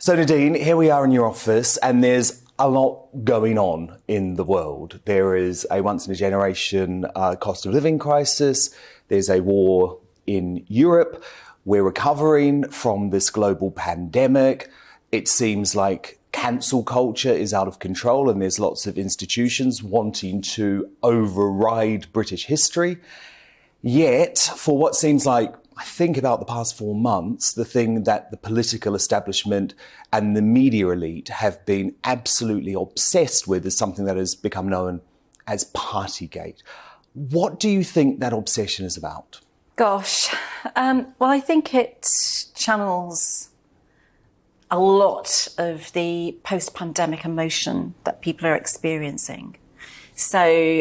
So Nadine, here we are in your office, and there's a lot going on in the world. There is a once-in-a-generation cost of living crisis. There's a war in Europe. We're recovering from this global pandemic. It seems like cancel culture is out of control, and there's lots of institutions wanting to override British history. Yet, for what seems like, I think about the past 4 months, the thing that the political establishment and the media elite have been absolutely obsessed with is something that has become known as Partygate. What do you think that obsession is about? Gosh, well, I think it channels a lot of the post-pandemic emotion that people are experiencing. So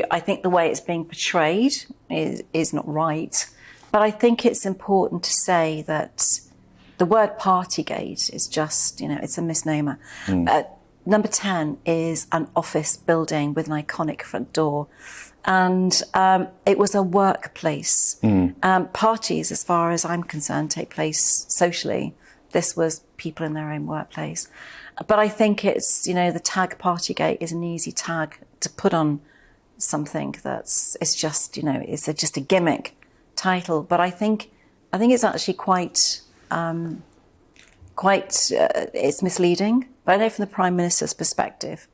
I think the way it's being portrayed is not right. But I think it's important to say that the word Partygate is just, it's a misnomer. Number 10 is an office building with an iconic front door. And it was a workplace. Parties, as far as I'm concerned, take place socially. This was people in their own workplace. But I think it's, the tag Partygate is an easy tag to put on something it's just, it's just a gimmick title. But I think it's actually quite it's misleading. But I know from the Prime Minister's perspective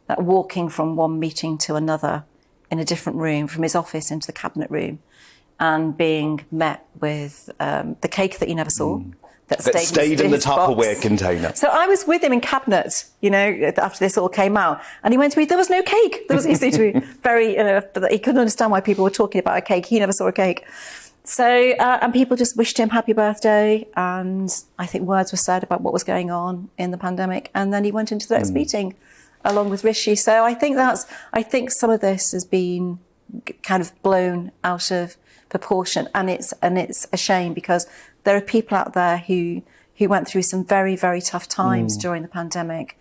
that walking from one meeting to another in a different room, from his office into the cabinet room, and being met with the cake that you never saw. That stayed in the Tupperware container. So I was with him in cabinet, after this all came out, and he went to me, there was no cake. He seemed to be very, he couldn't understand why people were talking about a cake. He never saw a cake. So, and people just wished him happy birthday, and I think words were said about what was going on in the pandemic, and then he went into the next meeting along with Rishi. So I think some of this has been kind of blown out of proportion, and it's a shame, because there are people out there who went through some very, very tough times during the pandemic,